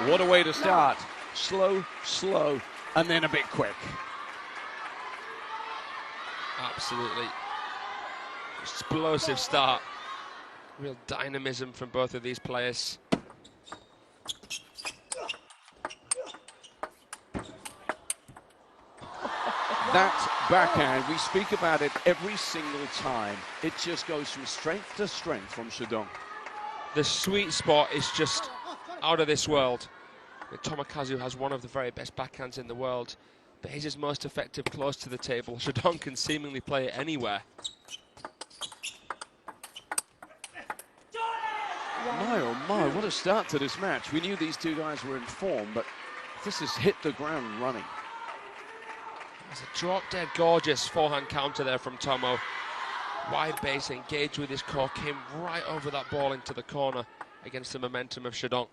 What a way to start. Slow, slow, and then a bit quick. Absolutely explosive start. Real dynamism from both of these players. That backhand, we speak about it every single time. It just goes from strength to strength from Shidong. The sweet spot is just out of this world. Tomokazu has one of the very best backhands in the world, but his is most effective close to the table. Shidong can seemingly play it anywhere. My oh my, what a start to this match. We knew these two guys were in form, but this has hit the ground running. There's a drop-dead gorgeous forehand counter there from Tomo. Wide base, engaged with his core, came right over that ball into the corner against the momentum of Shidong.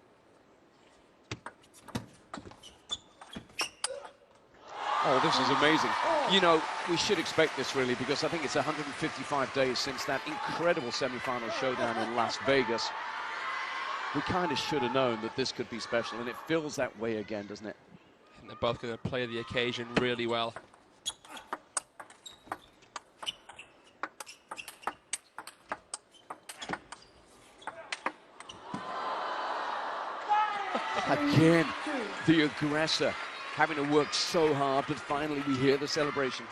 Oh, this is amazing. You know, we should expect this really, because I think it's 155 days since that incredible semi-final showdown in Las Vegas. We kind of should have known that this could be special, and it feels that way again, doesn't it? And they're both going to play the occasion really well. Again, the aggressor having to work so hard, but finally we hear the celebration.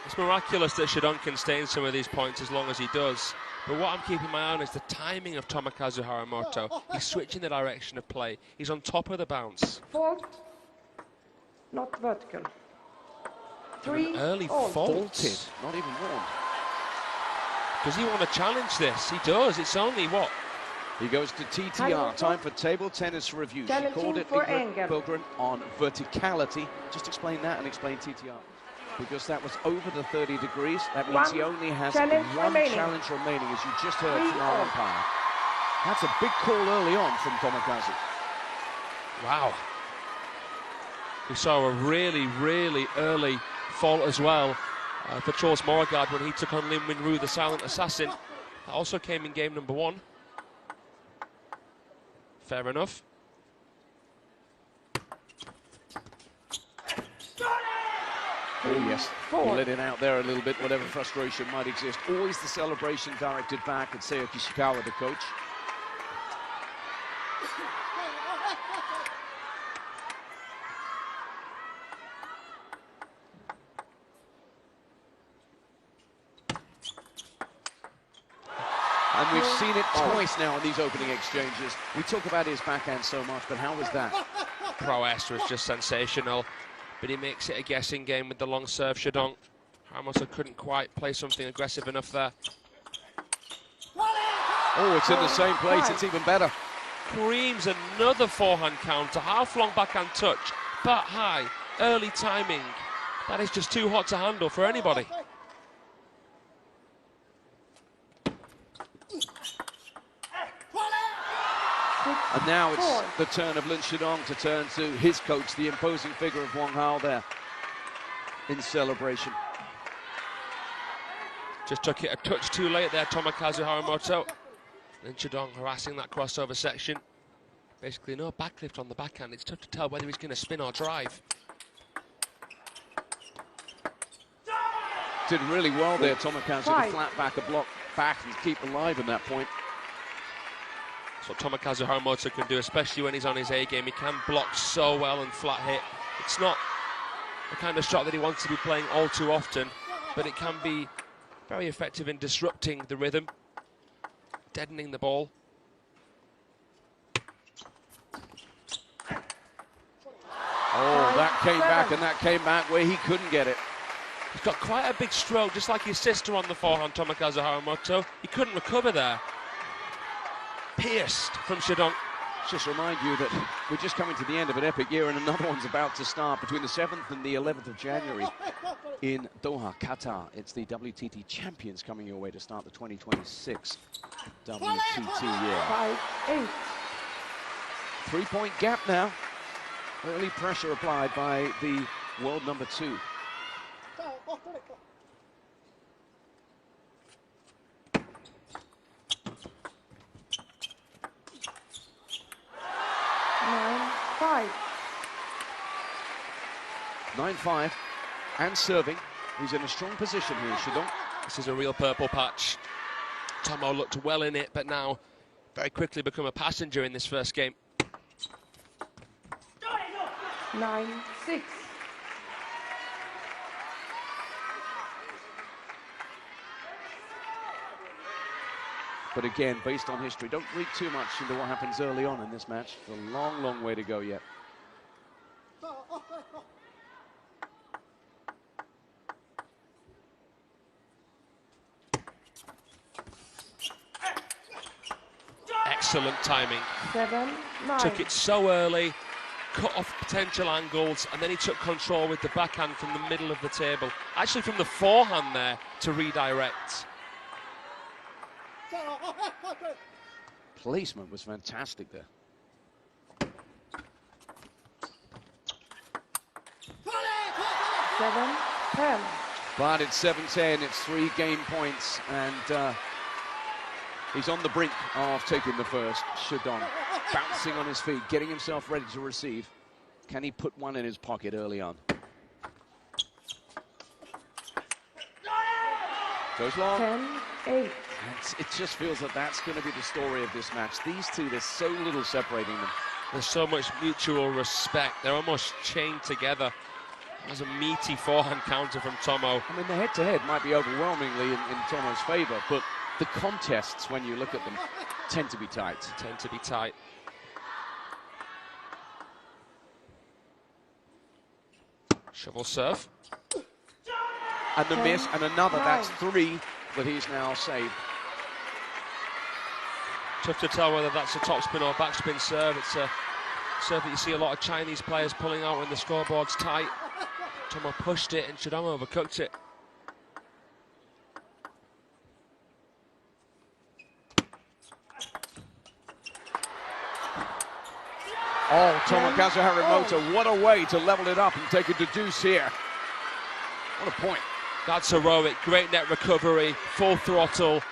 It's miraculous that Shidong can stay in some of these points as long as he does. But what I'm keeping my eye on is the timing of Tomokazu Harimoto. He's switching the direction of play. He's on top of the bounce. Fault, not vertical. Three, early fault. Faulted, not even warned. Does he want to challenge this? He does. It's only what? He goes to TTR, time for table tennis review. She called it Ingrid on verticality. Just explain that and explain TTR. Because that was over the 30 degrees. That means he only has one challenge remaining, as you just heard from our umpire. That's a big call early on from Tomokazu. Wow. We saw a really, really early fault as well for Charles Moragard when he took on Lin Winru, the silent assassin. That also came in game number 1. Fair enough. Oh yes, let it out there a little bit, whatever frustration might exist. Always the celebration directed back at Seoki Ishikawa, the coach. And we've seen it twice now in these opening exchanges. We talk about his backhand so much, but how was that? Prowess was just sensational, but he makes it a guessing game with the long serve. Shidong Harimoto couldn't quite play something aggressive enough there. Oh, it's in the same place, it's even better. Creams another forehand counter, half-long backhand touch, but high, early timing. That is just too hot to handle for anybody. And now it's the turn of Lin Shidong to turn to his coach, the imposing figure of Wang Hao there in celebration. Just took it a touch too late there, Tomokazu Harimoto. Lin Shidong harassing that crossover section. Basically no backlift on the backhand. It's tough to tell whether he's going to spin or drive. Did really well there, Tomokazu, to flat back a block back and keep alive in that point. That's what Tomokazu Harimoto can do, especially when he's on his A game. He can block so well and flat hit. It's not the kind of shot that he wants to be playing all too often, but it can be very effective in disrupting the rhythm, deadening the ball. Oh, that came back, and that came back where he couldn't get it. He's got quite a big stroke, just like his sister on the forehand, Tomokazu Harimoto. He couldn't recover there. Pierced from Shidong. Just remind you that we're just coming to the end of an epic year, and another one's about to start between the 7th and the 11th of January in Doha, Qatar. It's the WTT champions coming your way to start the 2026 WTT year. 5-8. 3-point gap now. Early pressure applied by the world number 2. 9-5 and serving. He's in a strong position here, Shidong. This is a real purple patch. Tomo looked well in it, but now very quickly become a passenger in this first game. 9-6. But again, based on history, don't read too much into what happens early on in this match. It's a long, long way to go yet. Excellent timing. 7-9. Took it so early, cut off potential angles, and then he took control with the backhand from the middle of the table. Actually from the forehand there to redirect. Placement was fantastic there. 7-10. But it's 7-10, it's 3 game points, and he's on the brink of taking the first. Shidong bouncing on his feet, getting himself ready to receive. Can he put one in his pocket early on? Goes long. 10-8. It just feels that that's going to be the story of this match. These two, there's so little separating them. There's so much mutual respect. They're almost chained together. There's a meaty forehand counter from Tomo. I mean, the head-to-head might be overwhelmingly in Tomo's favor, but the contests, when you look at them, tend to be tight. Shovel serve. And the miss, and another, 9. that's 3 that he's now saved. Tough to tell whether that's a topspin or backspin serve. It's a serve that you see a lot of Chinese players pulling out when the scoreboard's tight. Tomo pushed it and Shidong overcooked it. Oh, Tomokazu Harimoto, what a way to level it up and take it to deuce here. What a point. That's heroic, great net recovery, full throttle.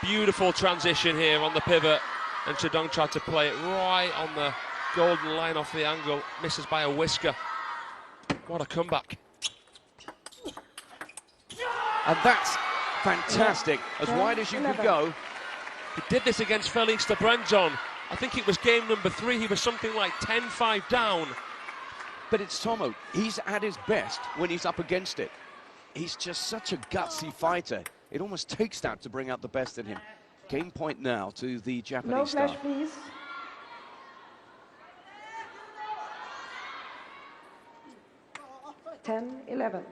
Beautiful transition here on the pivot, and Shidong tried to play it right on the golden line off the angle, misses by a whisker. What a comeback. And that's fantastic, as wide as you could go. He did this against Felix de Brenjon. I think it was game number 3, he was something like 10-5 down. But it's Tomo, he's at his best when he's up against it. He's just such a gutsy fighter. It almost takes that to bring out the best in him. Game point now to the Japanese star. No flash, please. Ten, 11.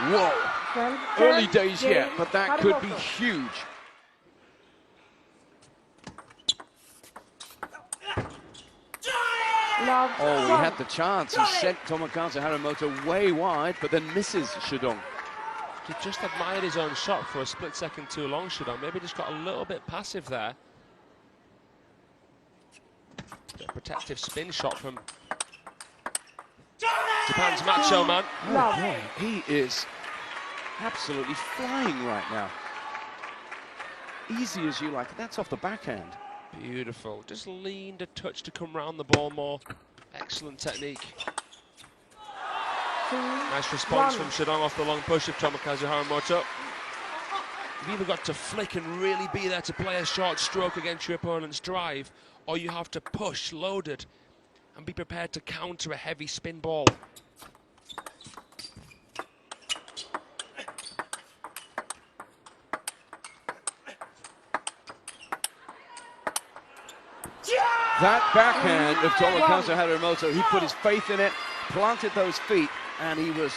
Whoa! Early days yet, but that could be huge. Oh, he had the chance. He sent Tomokazu Harimoto way wide, but then misses Shidong. He just admired his own shot for a split second too long, Shidong. Maybe just got a little bit passive there. A protective spin shot from Japan's macho man. Oh boy, he is absolutely flying right now. Easy as you like. That's off the backhand. Beautiful. Just leaned a touch to come round the ball more. Excellent technique. Nice response from Shidong off the long push of Tomokazu Harimoto. You've either got to flick and really be there to play a short stroke against your opponent's drive, or you have to push loaded and be prepared to counter a heavy spin ball. That backhand of Tomokazu Harimoto, he put his faith in it, planted those feet, and he was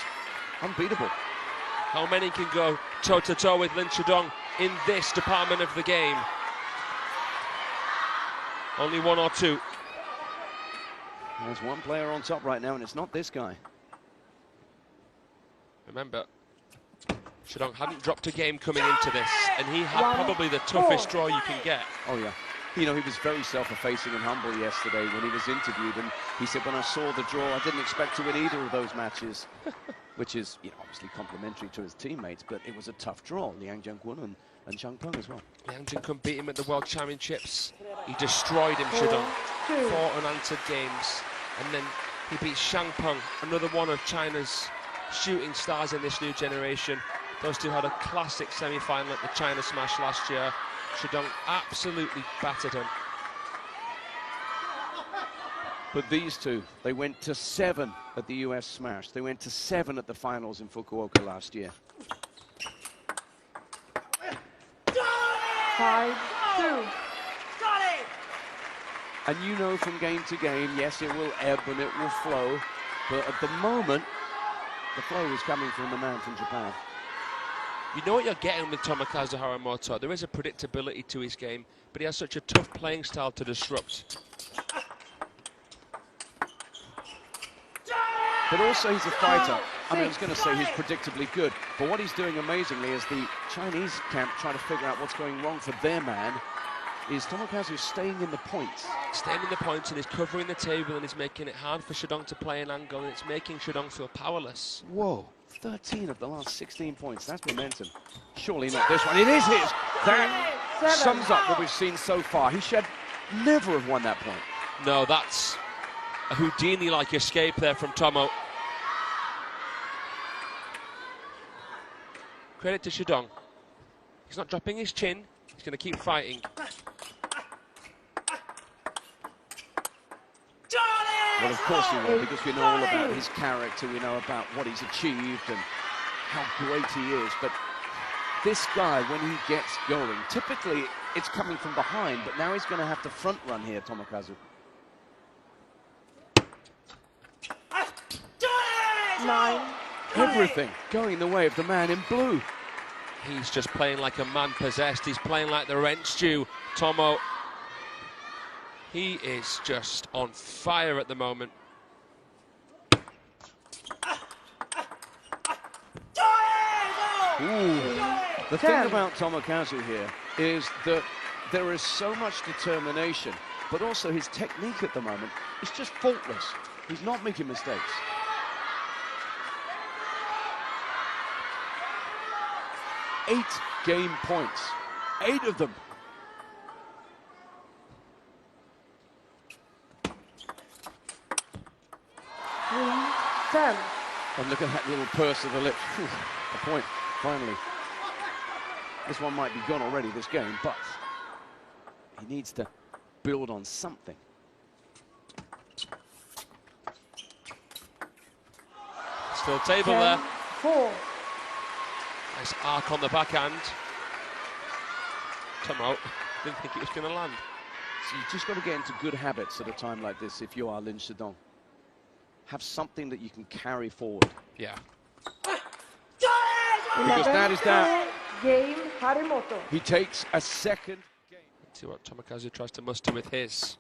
unbeatable. How many can go toe-to-toe with Lin Shidong in this department of the game? Only 1 or 2. There's one player on top right now, and it's not this guy. Remember, Shidong hadn't dropped a game coming into this, and he had probably the toughest draw you can get. Oh, yeah. You know, he was very self-effacing and humble yesterday when he was interviewed, and he said, when I saw the draw, I didn't expect to win either of those matches, which is, you know, obviously complimentary to his teammates, but it was a tough draw. Liang Jianguan And Zhang Peng as well. Yang Jin couldn't beat him at the World Championships. He destroyed him, Shidong. 4 unanswered games. And then he beat Zhang Peng, another one of China's shooting stars in this new generation. Those two had a classic semi-final at the China Smash last year. Shidong absolutely battered him. But these two, they went to 7 at the US Smash. They went to 7 at the finals in Fukuoka last year. 5-2. And you know from game to game, yes, it will ebb and it will flow. But at the moment, the flow is coming from the man from Japan. You know what you're getting with Tomokazu Harimoto. There is a predictability to his game, but he has such a tough playing style to disrupt. But also he's a fighter. I mean, I was going to say he's predictably good, but what he's doing amazingly is the Chinese camp trying to figure out what's going wrong for their man is Tomokazu staying in the points. Staying in the points, and he's covering the table, and he's making it hard for Shidong to play an angle, and it's making Shidong feel powerless. Whoa, 13 of the last 16 points. That's momentum. Surely not this one. It is his. That sums up what we've seen so far. He should never have won that point. No, that's a Houdini-like escape there from Tomo. Credit to Shidong. He's not dropping his chin. He's going to keep fighting. Well, of course he will, because we know all about his character. We know about what he's achieved and how great he is. But this guy, when he gets going, typically it's coming from behind, but now he's going to have to front run here, Tomokazu. 9. Everything going the way of the man in blue. He's just playing like a man possessed. He's playing like the rent stew, Tomo. He is just on fire at the moment. Ooh. The thing about Tomokazu here is that there is so much determination, but also his technique at the moment is just faultless. He's not making mistakes. 8 game points. 8 of them. And look at that little purse of the lips. Whew, a point, finally. This one might be gone already, this game, but he needs to build on something. Still table 10, there. 4. Nice arc on the backhand. Tomo didn't think it was going to land. So you've just got to get into good habits at a time like this if you are Lin Shidong. Have something that you can carry forward. Yeah. Because that is that. Game Harimoto. He takes a second game. Let's see what Tomokazu tries to muster with his.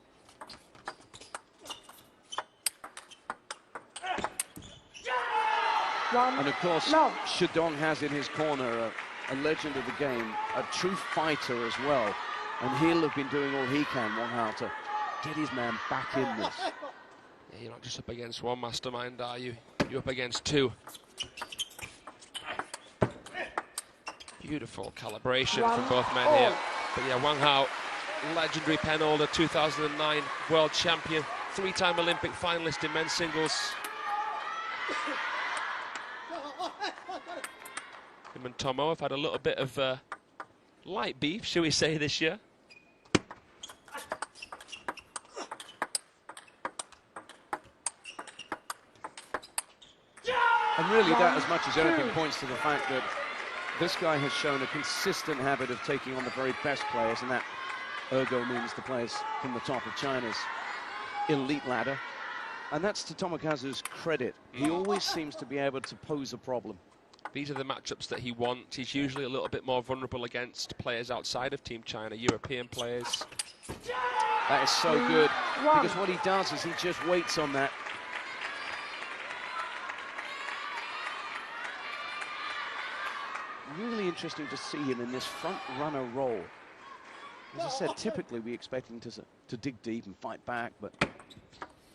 And of course, Shidong has in his corner a legend of the game, a true fighter as well. And he'll have been doing all he can, Wang Hao, to get his man back in this. Yeah, you're not just up against one mastermind, are you? You're up against 2. Beautiful calibration from both men here. But yeah, Wang Hao, legendary pen holder, 2009 world champion, 3-time Olympic finalist in men's singles. Him and Tomo have had a little bit of light beef, shall we say, this year. And really that, as much as anything, points to the fact that this guy has shown a consistent habit of taking on the very best players, and that ergo means the players from the top of China's elite ladder. And that's to Tomokazu's credit. He always seems to be able to pose a problem. These are the matchups that he wants. He's usually a little bit more vulnerable against players outside of Team China, European players. That is so good, because what he does is he just waits on that. Really interesting to see him in this front runner role. As I said, typically we expect him to dig deep and fight back, but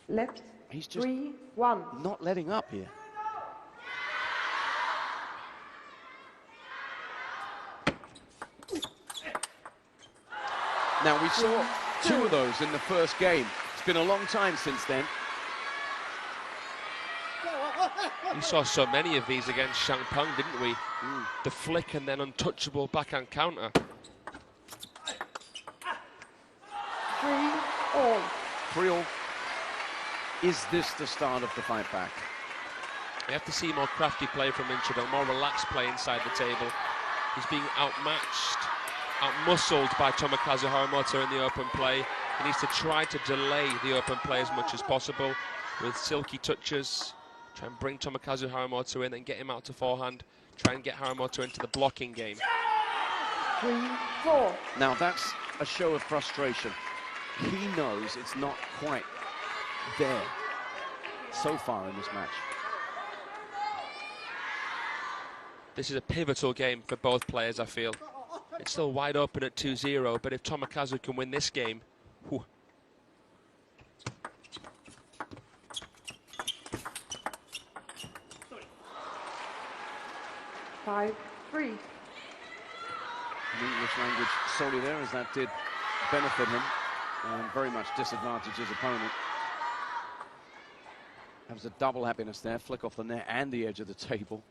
Left. he's just 3-1. not letting up here. Now, we saw 2 of those in the first game. It's been a long time since then. We saw so many of these against Shangpeng, didn't we? The flick and then untouchable backhand counter. 3-all. 3-all. Is this the start of the fight back? You have to see more crafty play from Shidong, more relaxed play inside the table. He's being outmatched, outmuscled by Tomokazu Harimoto in the open play. He needs to try to delay the open play as much as possible with silky touches. Try and bring Tomokazu Harimoto in and get him out to forehand. Try and get Harimoto into the blocking game. 3-4. Now, that's a show of frustration. He knows it's not quite there so far in this match. This is a pivotal game for both players, I feel. It's still wide open at 2-0, but if Tomokazu can win this game, whew. 5-3. English language solely there, as that did benefit him and very much disadvantage his opponent. That was a double happiness there, flick off the net and the edge of the table.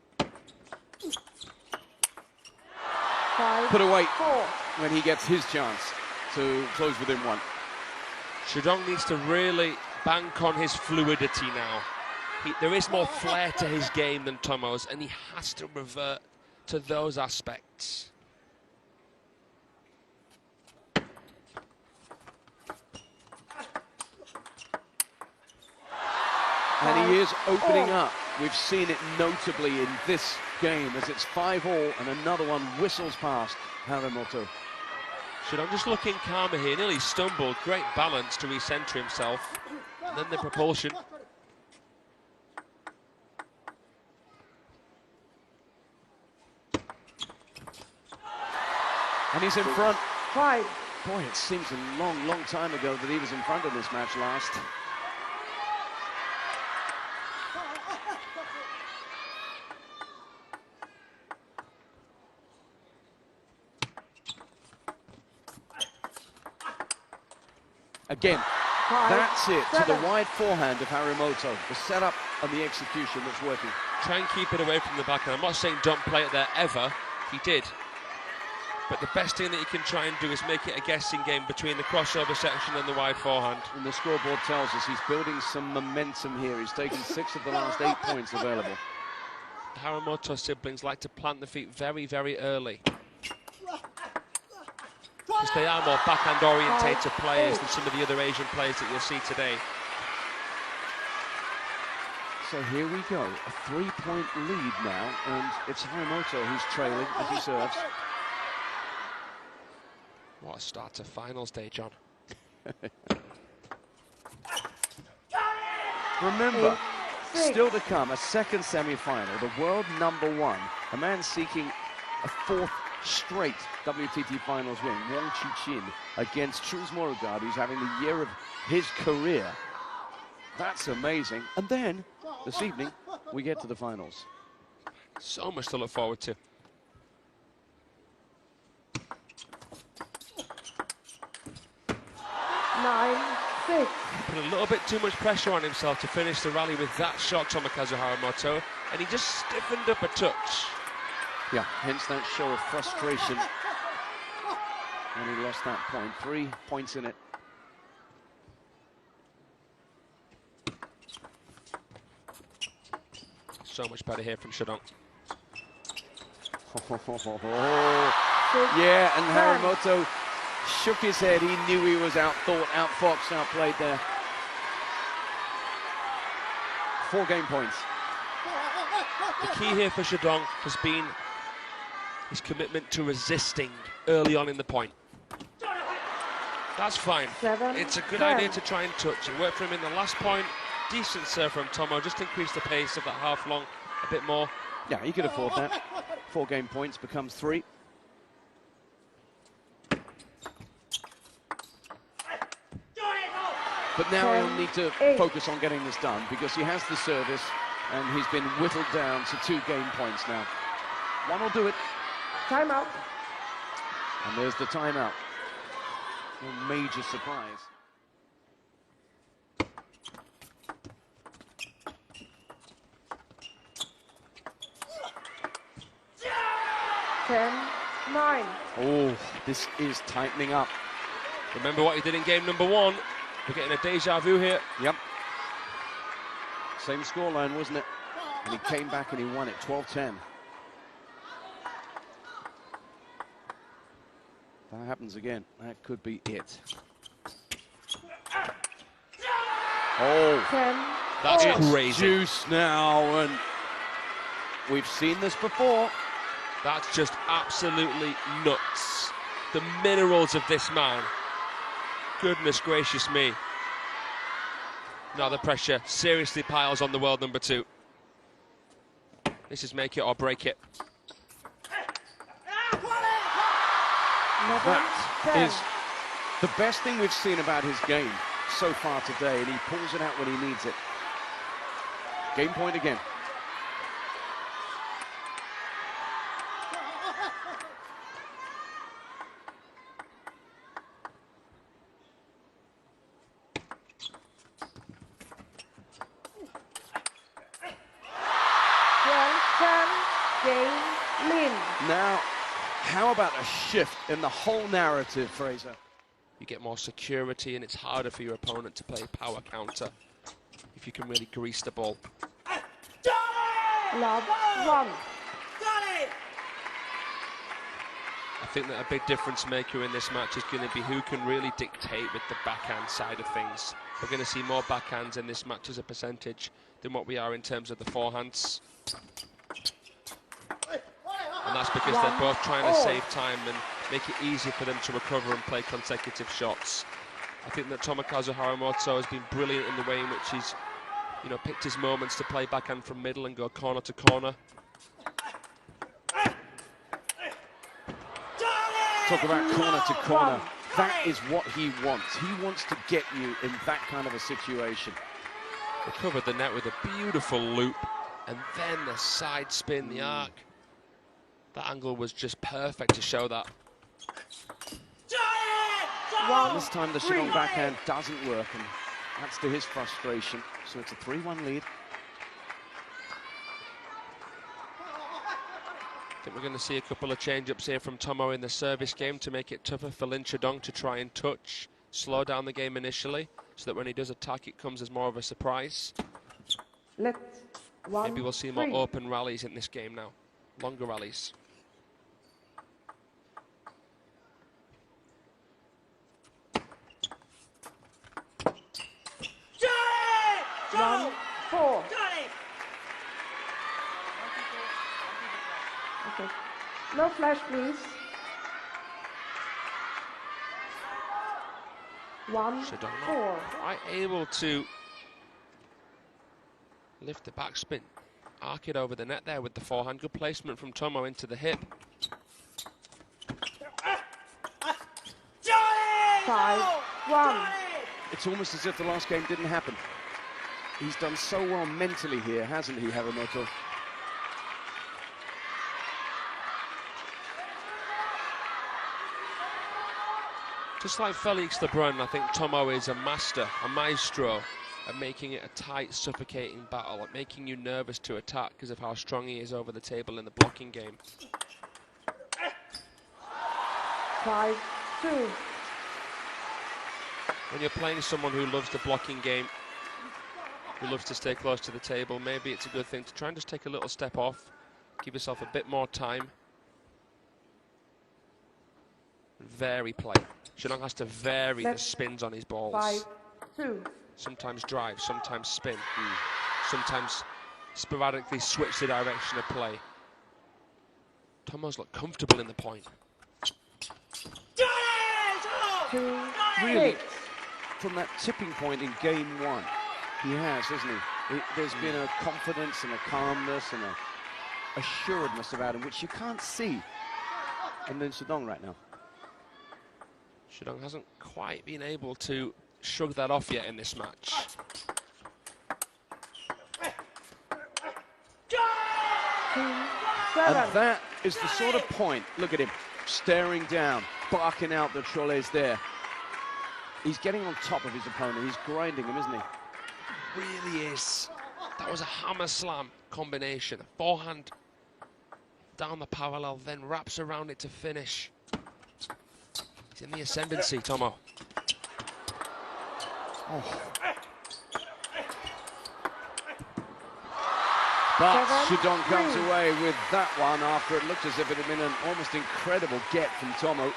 5-4. Put away when he gets his chance to close within 1. Shidong needs to really bank on his fluidity now. There is more flair to his game than Tomo's, and he has to revert to those aspects. And he is opening up. We've seen it notably in this game as it's 5-all and another one whistles past Harimoto. Shidong just looking calmer here, nearly stumbled. Great balance to recenter himself. And then the propulsion. And he's in front. 5. Boy, it seems a long, long time ago that he was in front of this match last. Again, that's it, to the wide forehand of Harimoto. The setup and the execution that's working. Try and keep it away from the backhand. I'm not saying don't play it there ever. He did. But the best thing that you can try and do is make it a guessing game between the crossover section and the wide forehand. And the scoreboard tells us he's building some momentum here. He's taken 6 of the last 8 points available. The Harimoto siblings like to plant the feet very, very early. Because they are more backhand-orientated players than some of the other Asian players that you'll see today. So here we go, a 3-point lead now, and it's Harimoto who's trailing as he serves. What a start to finals day, John. Remember, still to come, a second semi-final, the world #1, a man seeking a 4th straight WTT finals win, Wong Chi-chin, against Truls Morugard, who's having the year of his career. That's amazing. And then, this evening, we get to the finals. So much to look forward to. Put a little bit too much pressure on himself to finish the rally with that shot, Tomokazu Harimoto, and he just stiffened up a touch. Yeah, hence that show of frustration. And he lost that point. 3 points in it. So much better here from Shidong. Yeah, and Harimoto shook his head. He knew he was outthought, outfoxed, outplayed there. 4 game points. The key here for Shidong has been his commitment to resisting early on in the point. That's fine. It's a good idea to try and touch. It worked for him in the last point. Decent serve from Tomo, just increase the pace of that half long a bit more. Yeah, he could afford that. 4 game points becomes 3. But now he'll need to focus on getting this done because he has the service and he's been whittled down to 2 game points now. 1 will do it. Timeout. And there's the timeout. No major surprise. Oh, this is tightening up. Remember what he did in game number 1. We're getting a deja vu here. Yep. Same scoreline, wasn't it? And he came back and he won it, 12-10. That happens again. That could be it. Oh, that's crazy. Juice now, and we've seen this before. That's just absolutely nuts. The minerals of this man. Goodness gracious me. Now the pressure seriously piles on the world number 2. This is make it or break it. That is the best thing we've seen about his game so far today, and he pulls it out when he needs it. Game point again. Now, how about a shift in the whole narrative, Fraser? You get more security, and it's harder for your opponent to play power counter if you can really grease the ball. Love 1. I think that a big difference maker in this match is going to be who can really dictate with the backhand side of things. We're going to see more backhands in this match as a percentage than what we are in terms of the forehands. And that's because they're both trying to save time and make it easy for them to recover and play consecutive shots. I think that Tomokazu Harimoto has been brilliant in the way in which he's, picked his moments to play backhand from middle and go corner to corner. Talk about corner to corner. That is what he wants. He wants to get you in that kind of a situation. Recovered the net with a beautiful loop, and then the side spin, the arc. That angle was just perfect to show that. This time the Shidong backhand doesn't work, and that's to his frustration. So it's a 3-1 lead. I think we're going to see a couple of change-ups here from Tomo in the service game to make it tougher for Shidong to try and touch, slow down the game initially, so that when he does attack, it comes as more of a surprise. Maybe we'll see more open rallies in this game now, longer rallies. Okay. No flash, please. 1-4. Quite able to lift the backspin, arc it over the net there with the forehand. Good placement from Tomo into the hip. 5-1. It's almost as if the last game didn't happen. He's done so well mentally here, hasn't he, Harimoto? Just like Felix Lebrun, I think Tomo is a master, a maestro at making it a tight, suffocating battle, at making you nervous to attack because of how strong he is over the table in the blocking game. 5-2. When you're playing someone who loves the blocking game, who loves to stay close to the table, maybe it's a good thing to try and just take a little step off, give yourself a bit more time. Vary play. Shidong has to vary the spins on his balls. 5-2. Sometimes drive, sometimes spin. Sometimes sporadically switch the direction of play. Tomo's look comfortable in the point. Really, from that tipping point in game 1, he has, hasn't he? There's been a confidence and a calmness and a assuredness about him, which you can't see in Shidong right now. Shidong hasn't quite been able to shrug that off yet in this match. And that is the sort of point, look at him, staring down, barking out the Choles there. He's getting on top of his opponent. He's grinding him, isn't he? Really is. That was a hammer slam combination. A forehand down the parallel, then wraps around it to finish. He's in the ascendancy, Tomo. Oh. But Shidong comes away with that one after it looked as if it had been an almost incredible get from Tomo.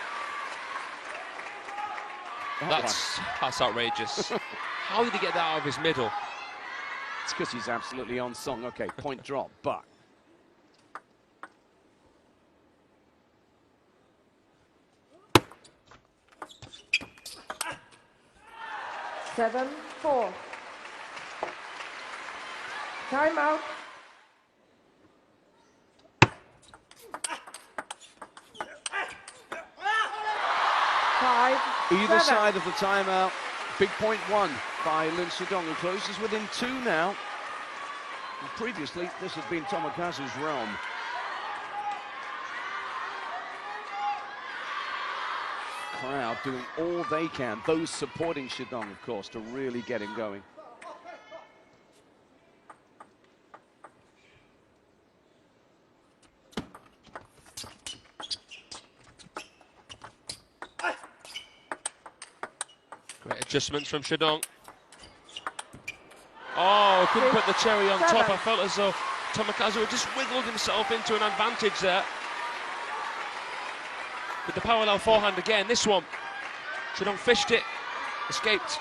That's outrageous. How did he get that out of his middle? It's because he's absolutely on song. Okay, point drop, but... Seven, 4. Time out. Either side of the timeout. Big point won by Lin Shidong, who closes within 2 now. And previously, this has been Tomokazu's realm. Crowd doing all they can, those supporting Shidong, of course, to really get him going. Great adjustments from Shidong. Oh, couldn't put the cherry on top. I felt as though Tomokazu had just wiggled himself into an advantage there. With the parallel forehand again, this one. Shidong fished it, escaped.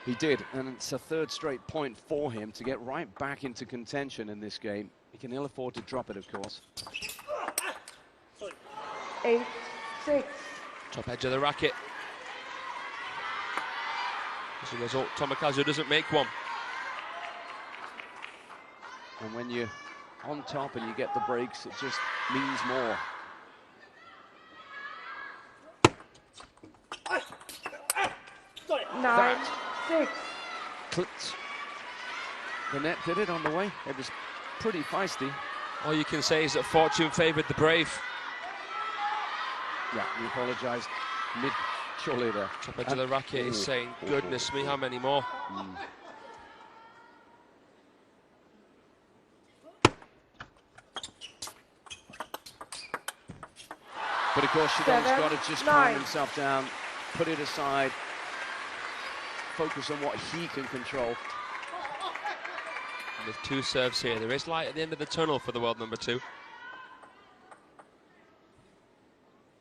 He did, and it's a 3rd straight point for him to get right back into contention in this game. He can ill afford to drop it, of course. 8, 6. Top edge of the racket. As a result, Tomokazu doesn't make one. And when you're on top and you get the breaks, it just means more. Nine, 6. Clipped. The net did it on the way. It was pretty feisty. All you can say is that fortune favoured the brave. Yeah, we apologised surely there. Top edge of the racket is saying, goodness me, how many more? But of course, Shidong's got to just calm himself down, put it aside, focus on what he can control. And with 2 serves here, there is light at the end of the tunnel for the world number 2.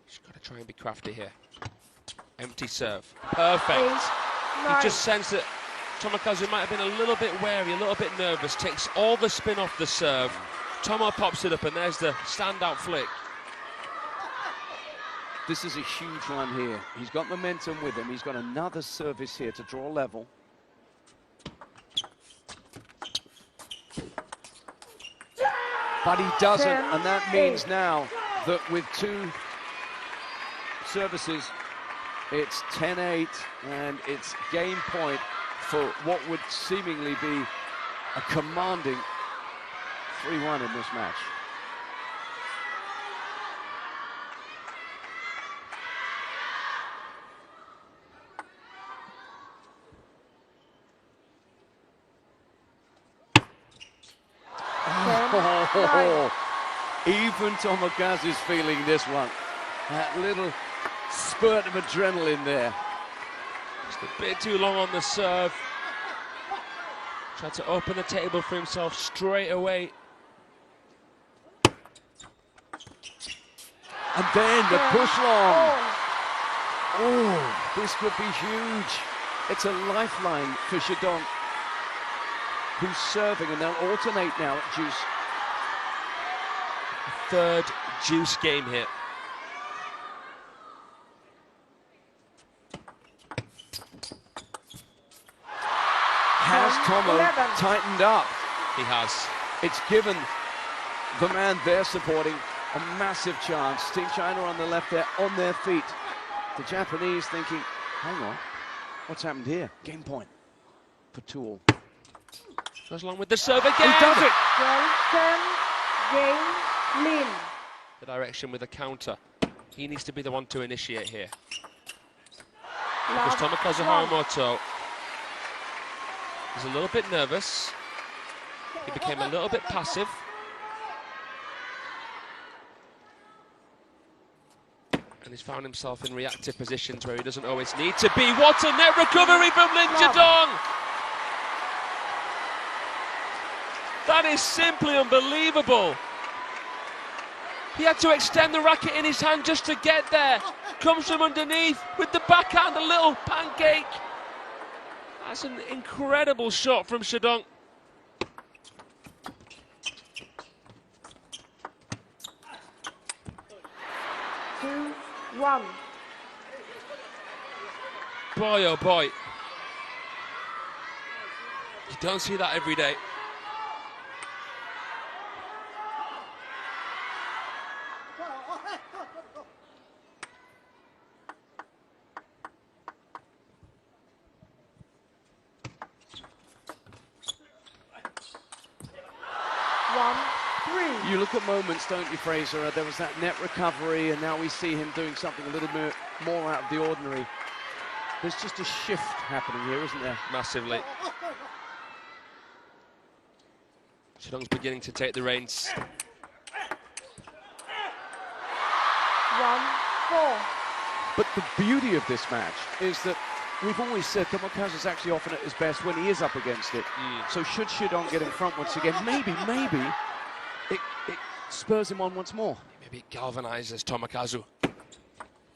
Just got to try and be crafty here. Empty serve. Perfect. You just sense that Tomokazu might have been a little bit wary, a little bit nervous. Takes all the spin off the serve. Tomo pops it up, and there's the standout flick. This is a huge run here. He's got momentum with him. He's got another service here to draw level. But he doesn't, and that means now that with 2 services, it's 10-8, and it's game point for what would seemingly be a commanding 3-1 in this match. Even Tomokazu's feeling this one. That little spurt of adrenaline there. Just a bit too long on the serve. Tried to open the table for himself straight away. And then the push long. Oh, this could be huge. It's a lifeline for Shidong, who's serving, and they'll alternate now at juice. 3rd juice game here. Has Tomo tightened up? He has. It's given the man they're supporting a massive chance. Team China on the left there, on their feet. The Japanese thinking, hang on, what's happened here? Game point for Tool. Goes along with the serve again. He does it. Game, Lin. The direction with a counter. He needs to be the one to initiate here. Because Tomokazu Harimoto is a little bit nervous. He became a little bit passive. And he's found himself in reactive positions where he doesn't always need to be. What a net recovery from Shidong! That is simply unbelievable. He had to extend the racket in his hand just to get there. Comes from underneath with the backhand, a little pancake. That's an incredible shot from Shidong. One. Boy, oh boy. You don't see that every day. You look at moments, don't you, Fraser? There was that net recovery, and now we see him doing something a little bit more out of the ordinary. There's just a shift happening here, isn't there? Massively. Shidong's beginning to take the reins. 1-4. But the beauty of this match is that we've always said Tomokazu's actually often at his best when he is up against it. So should Shidong get in front once again, maybe it spurs him on once more. Maybe it galvanizes Tomokazu,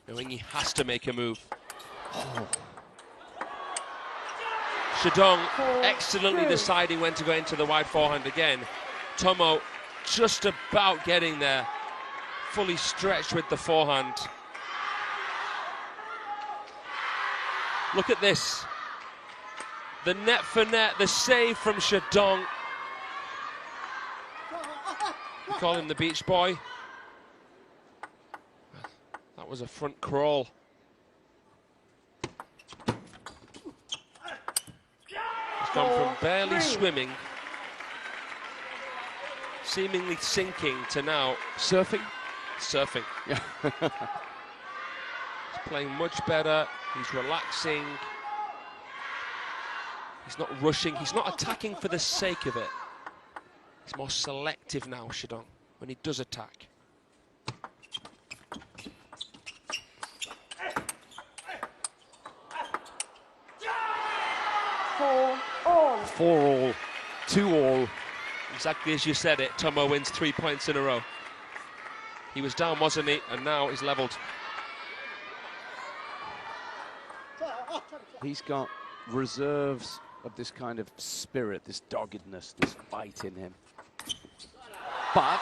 knowing he has to make a move. Oh. Shidong excellently deciding when to go into the wide forehand again. Tomo just about getting there, fully stretched with the forehand. Look at this. The net for net, the save from Shidong. We call him the beach boy. That was a front crawl. He's gone from barely swimming, seemingly sinking, to now surfing. Yeah. He's playing much better. He's relaxing. He's not rushing. He's not attacking for the sake of it. He's more selective now, Shidong, when he does attack. Four all. 2-all. Exactly as you said it, Tomo wins 3 points in a row. He was down, wasn't he? And now he's levelled. He's got reserves of this kind of spirit, this doggedness, this fight in him. But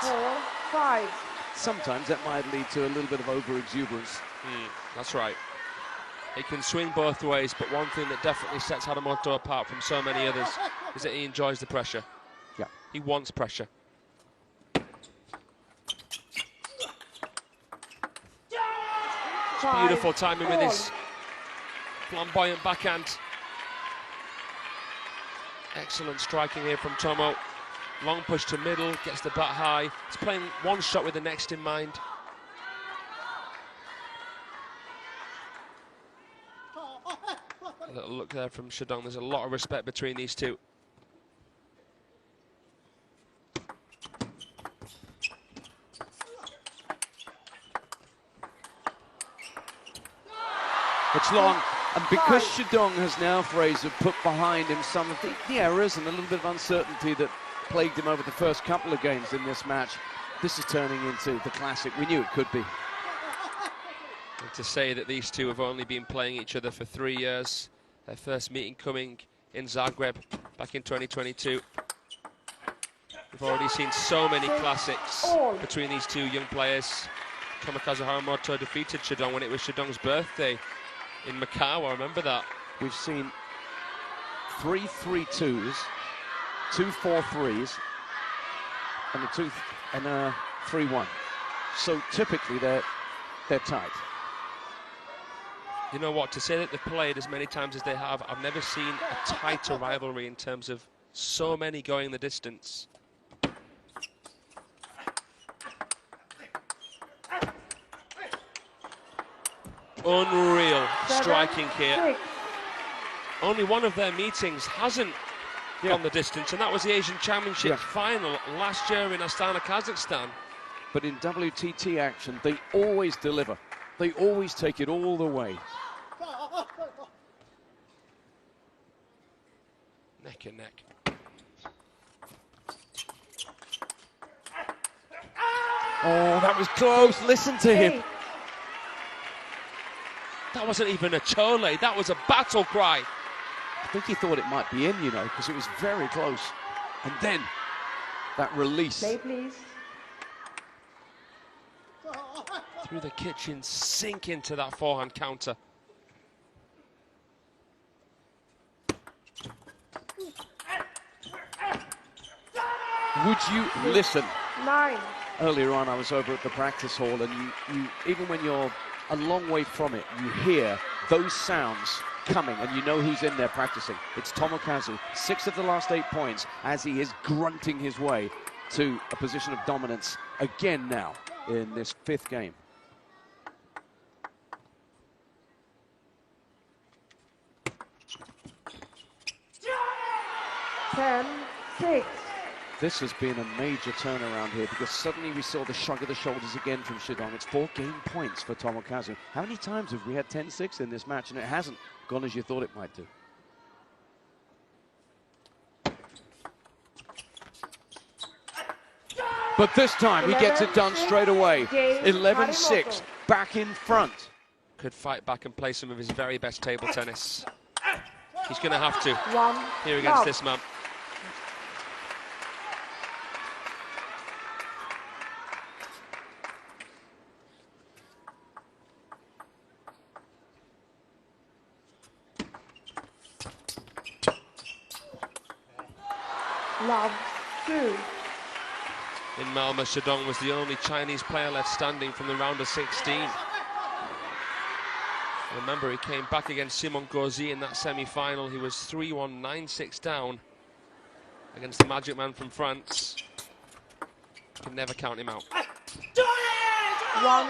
4-5. sometimes that might lead to a little bit of over-exuberance. That's right. He can swing both ways, but one thing that definitely sets Harimoto apart from so many others is that he enjoys the pressure. Yeah. He wants pressure. Beautiful timing with his flamboyant backhand. Excellent striking here from Tomo. Long push to middle, gets the bat high. He's playing one shot with the next in mind. A little look there from Shidong. There's a lot of respect between these two. It's long, and because Shidong has now, Fraser, put behind him some of the errors and a little bit of uncertainty that plagued him over the first couple of games in this match, this is turning into the classic we knew it could be. And to say that these two have only been playing each other for 3 years, their first meeting coming in Zagreb back in 2022. We've already seen so many classics between these two young players. Tomokazu Harimoto defeated Shidong when it was Shidong's birthday in Macau, I remember that. We've seen 3 3-2s, 2 4-3s, and a 3-1. So typically they're tight. You know what, to say that they've played as many times as they have, I've never seen a tighter rivalry in terms of so many going the distance. unreal 7, striking here. 6. Only one of their meetings hasn't gone the distance, and that was the Asian Championship final last year in Astana, Kazakhstan. But in WTT action, they always deliver. They always take it all the way. Neck and neck. Oh, that was close. Listen to him. That wasn't even a chole, that was a battle cry. I think he thought it might be in, you know, because it was very close. And then that release. Play, please. Through the kitchen sink into that forehand counter. Would you listen? 9. Earlier on, I was over at the practice hall, and you even when you're a long way from it, you hear those sounds coming, and you know who's in there practicing. It's Tomokazu, 6 of the last 8 points, as he is grunting his way to a position of dominance again now in this 5th game. Ten, 6. This has been a major turnaround here, because suddenly we saw the shrug of the shoulders again from Shidong. It's 4 game points for Tomokazu. How many times have we had 10-6 in this match and it hasn't gone as you thought it might do? But this time he gets it done straight away. 11-6, back in front. Could fight back and play some of his very best table tennis. He's going to have to here against this man. Love 2. In Malmö, Shidong was the only Chinese player left standing from the round of 16. Remember, he came back against Simon Gauzy in that semi-final. He was 3-1, 9-6 down against the Magic Man from France. Could never count him out. 1,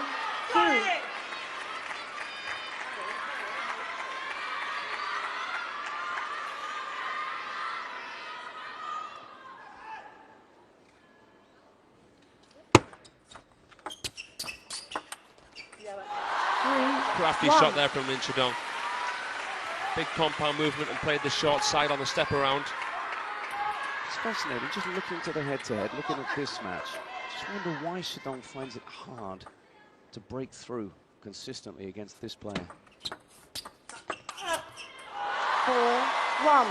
2. Crafty shot there from Lin Shidong. Big compound movement and played the short side on the step around. It's fascinating, just looking to the head-to-head, looking at this match. Just wonder why Shidong finds it hard to break through consistently against this player. 4, 1.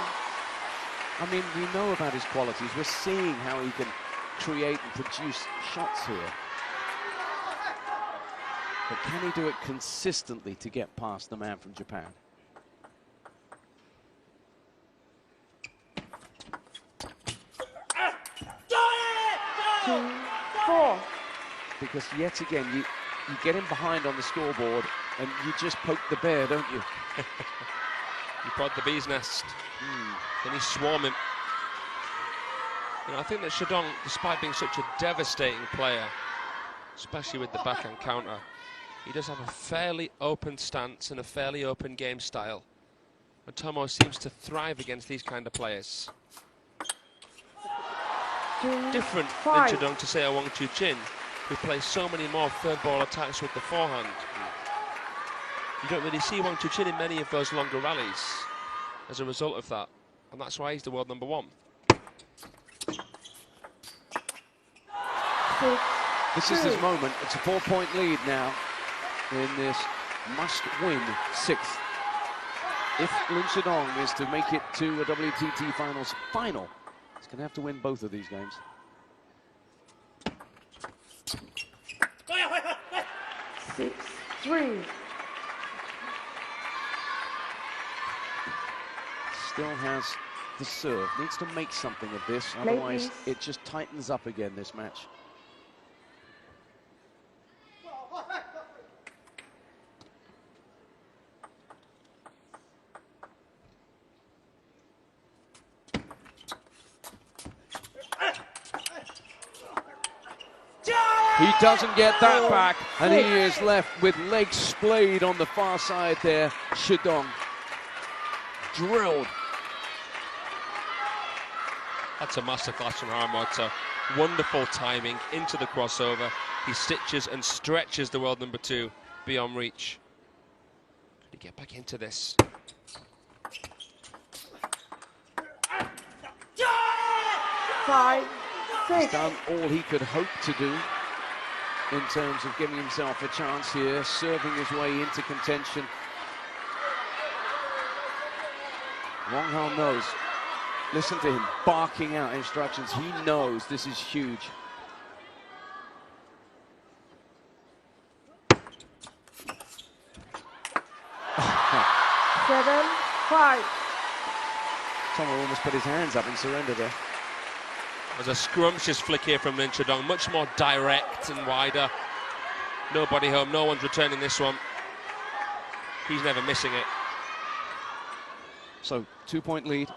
I mean, we know about his qualities. We're seeing how he can create and produce shots here. But can he do it consistently to get past the man from Japan? Two, 4. Because yet again, you get him behind on the scoreboard and you just poke the bear, don't you? You prod the bee's nest. Then you swarm him. You know, I think that Shidong, despite being such a devastating player, especially with the backhand counter, he does have a fairly open stance and a fairly open game style. And Tomo seems to thrive against these kind of players. 2, Different 5. than Shidong to say Wang Chuqin, who plays so many more third ball attacks with the forehand. You don't really see Wang Chuqin in many of those longer rallies as a result of that. And that's why he's the world number 1. 6, This is his moment. It's a 4-point lead now in this must-win 6th. If Lin Shidong is to make it to a WTT Finals final, he's going to have to win both of these games. 6, 3. Still has the serve. Needs to make something of this, otherwise it just tightens up again, this match. He doesn't get that back, and he is left with legs splayed on the far side there. Shidong drilled. That's a masterclass from Harimoto. Wonderful timing into the crossover. He stitches and stretches the world number 2 beyond reach. Can he get back into this? Five, six. He's done all he could hope to do in terms of giving himself a chance here, serving his way into contention. Wong Hao knows. Listen to him barking out instructions. He knows this is huge. Seven, five. Tomo almost put his hands up in surrender there. There's a scrumptious flick here from Lin Shidong, much more direct and wider. Nobody home, no one's returning this one. He's never missing it. So, 2-point lead.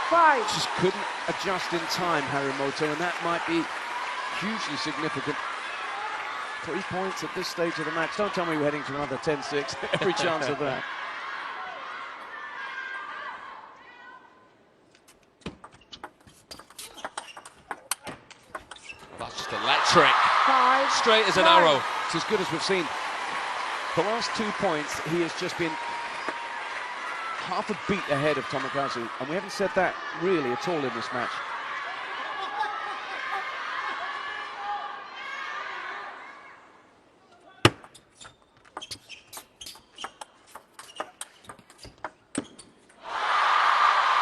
Five. Just couldn't adjust in time, Harimoto, and that might be hugely significant. 3 points at this stage of the match. Don't tell me we're heading to another 10-6. Every chance of that. That's just electric. Five, Straight as an nine. arrow. It's as good as we've seen. The last 2 points, he has just been half a beat ahead of Tomokazu, and we haven't said that really at all in this match.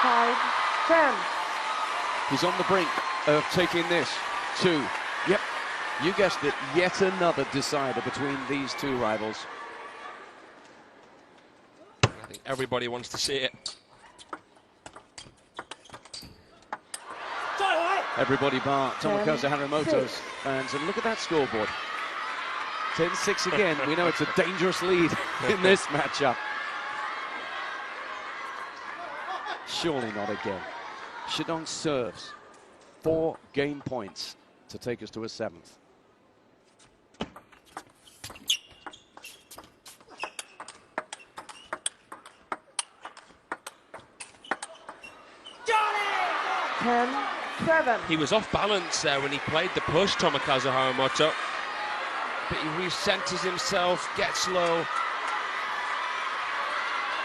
Five, 10. He's on the brink of taking this. 2. Yep, you guessed it, yet another decider between these 2 rivals. I think everybody wants to see it. Everybody bar Tomokazu Harimoto's fans, and look at that scoreboard. 10-6 again. We know it's a dangerous lead in this matchup. Surely not again. Shidong serves 4 game points to take us to a 7th. Ten, 7. He was off balance there when he played the push, Tomokazu Harimoto. But he recenters himself, gets low.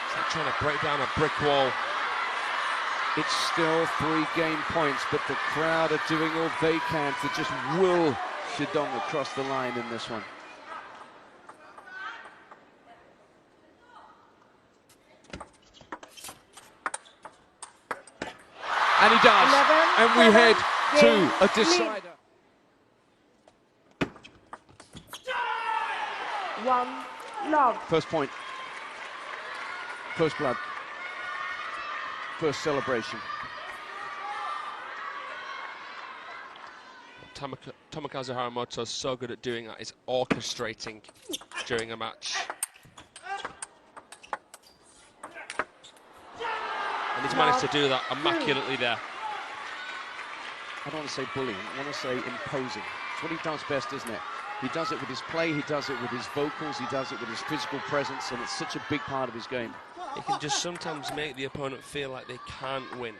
It's like trying to break down a brick wall. It's still 3 game points, but the crowd are doing all they can to just will Shidong across the line in this one. And he does. 11, And we 7, head to game a decider. 1, love. First point. First blood. First celebration. Tomokazu Harimoto is so good at doing that, is orchestrating during a match. And he's managed to do that immaculately there. I don't want to say bullying, I want to say imposing. It's what he does best, isn't it? He does it with his play, he does it with his vocals, he does it with his physical presence, and it's such a big part of his game. He can just sometimes make the opponent feel like they can't win.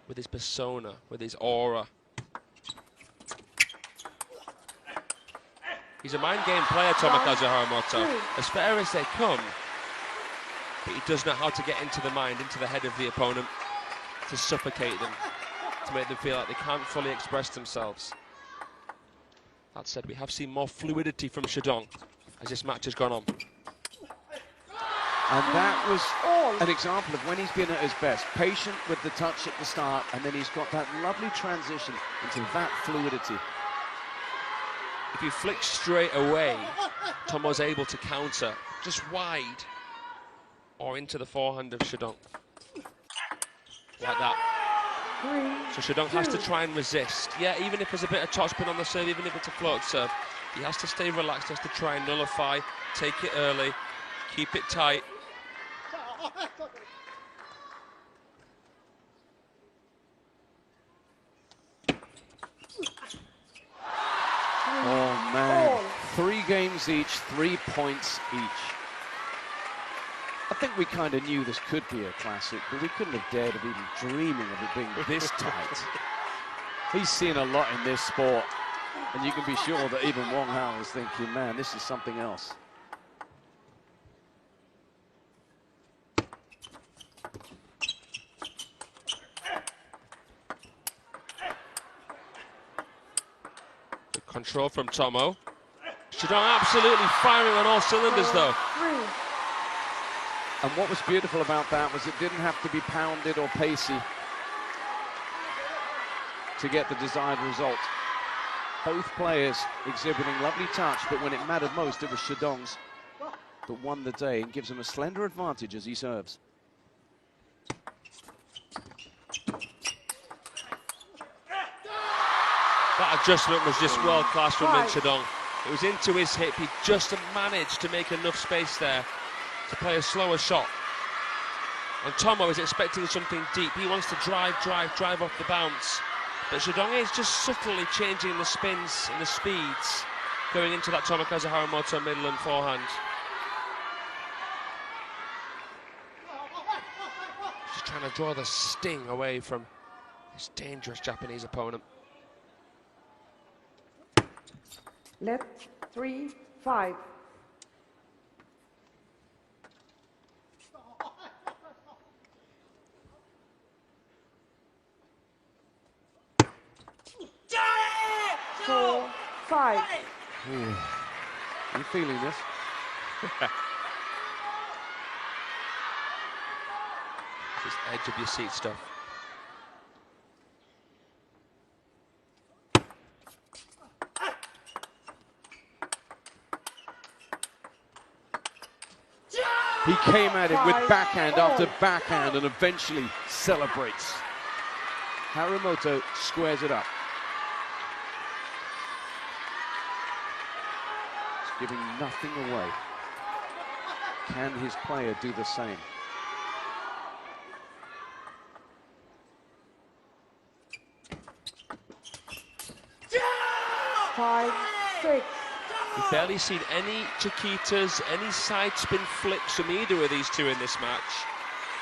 With his persona, with his aura. He's a mind game player, Tomokazu Harimoto. As fair as they come, but he does know how to get into the mind, into the head of the opponent, to suffocate them, to make them feel like they can't fully express themselves. That said, we have seen more fluidity from Shidong as this match has gone on. And that was an example of when he's been at his best. Patient with the touch at the start, and then he's got that lovely transition into that fluidity. If you flick straight away, Tomo's able to counter just wide or into the forehand of Shidong. Like that. So Shidong has to try and resist. Yeah, even if there's a bit of topspin on the serve, even if it's a float serve, He has to stay relaxed, has to try and nullify, take it early, keep it tight. Oh man, 3 games each, 3 points each. I think we kind of knew this could be a classic, but we couldn't have dared of even dreaming of it being this tight. He's seen a lot in this sport, and you can be sure that even Wong Hao is thinking, man, this is something else. Good control from Tomo. Shidong absolutely firing on all cylinders, though. And what was beautiful about that was it didn't have to be pounded or pacey to get the desired result. Both players exhibiting lovely touch, but when it mattered most, it was Shidong's that won the day and gives him a slender advantage as he serves. That adjustment was just world-class from Min Shidong. It was into his hip. He just managed to make enough space there to play a slower shot. And Tomo is expecting something deep. He wants to drive off the bounce. But Shidong is just subtly changing the spins and the speeds going into that Tomokazu Harimoto middle and forehand. Just trying to draw the sting away from this dangerous Japanese opponent. Let 3-5. Four, 5. Ooh. You feeling this? Just edge of your seat stuff. He came at it with backhand after backhand and eventually celebrates. Harimoto squares it up. He's giving nothing away. Can his player do the same? Five, 6. We've barely seen any Chiquitas, any side spin flips from either of these two in this match.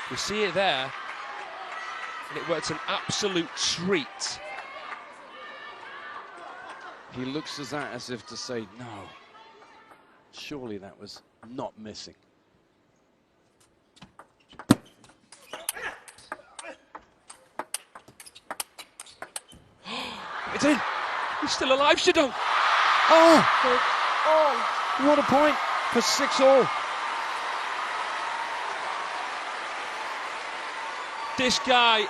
We see it there, and it works an absolute treat. He looks at that as if to say, no, surely that was not missing. It's in! He's still alive, Shidong! Oh! 6-all. What a point for 6-all. This guy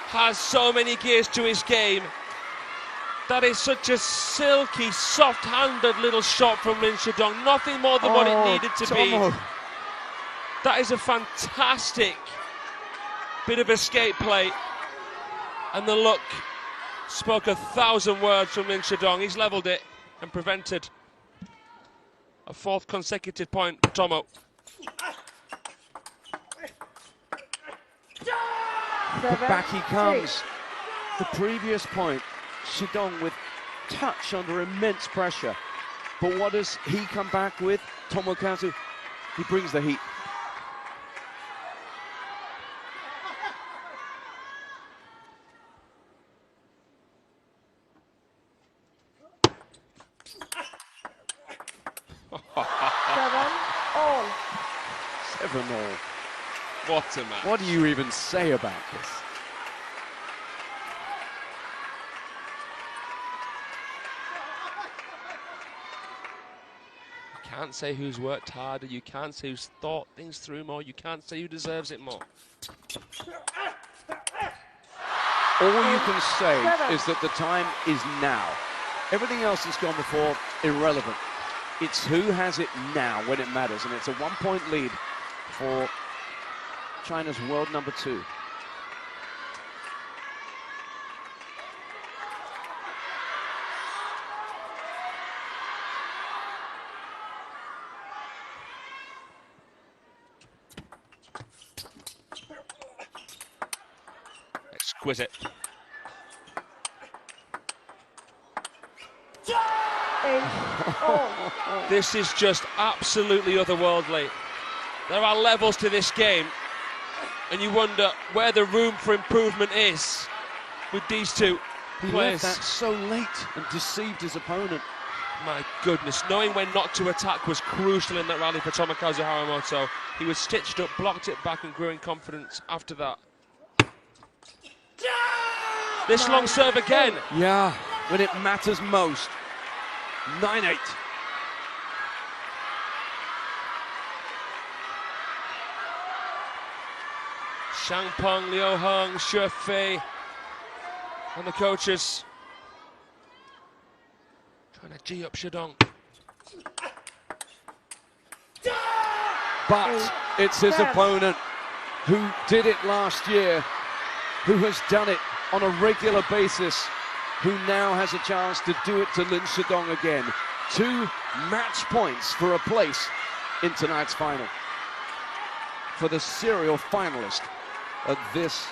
has so many gears to his game. That is such a silky, soft-handed little shot from Min Shidong. Nothing more than what it needed to Tomo. be. That is a fantastic bit of escape play. And the look spoke 1,000 words from Min Shidong. He's levelled it and prevented a 4th consecutive point for Tomo. 7, Back he comes. 6. The previous point, Shidong with touch under immense pressure. But what does he come back with? Tomokazu, he brings the heat. Seven all. 7-all. What a match. What do you even say about this? You can't say who's worked harder, you can't say who's thought things through more, you can't say who deserves it more. All you can say is that the time is now. Everything else that's gone before, irrelevant. It's who has it now when it matters, and it's a 1-point lead for China's world number 2. exquisite. 8-all. This is just absolutely otherworldly. There are levels to this game, and you wonder where the room for improvement is with these two He players. left that so late and deceived his opponent. My goodness, knowing when not to attack was crucial in that rally for Tomokazu Harimoto. He was stitched up, blocked it back, and grew in confidence after that. This long serve again. Yeah, when it matters most. 9-8. Shangpeng, Liu Heng, Shufei, and the coaches trying to G up Shidong. But it's his opponent who did it last year, who has done it on a regular basis, who now has a chance to do it to Lin Shidong again. 2 match points for a place in tonight's final for the serial finalist at this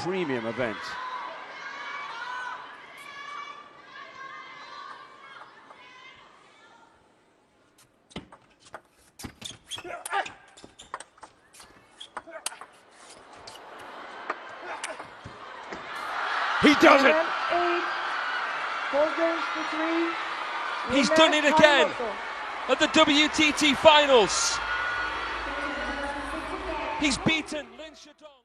premium event. He does it! 7-8. 4 games to 3. He's Winner, done it again Harimoto. at the WTT finals. He's beaten Lin Shidong.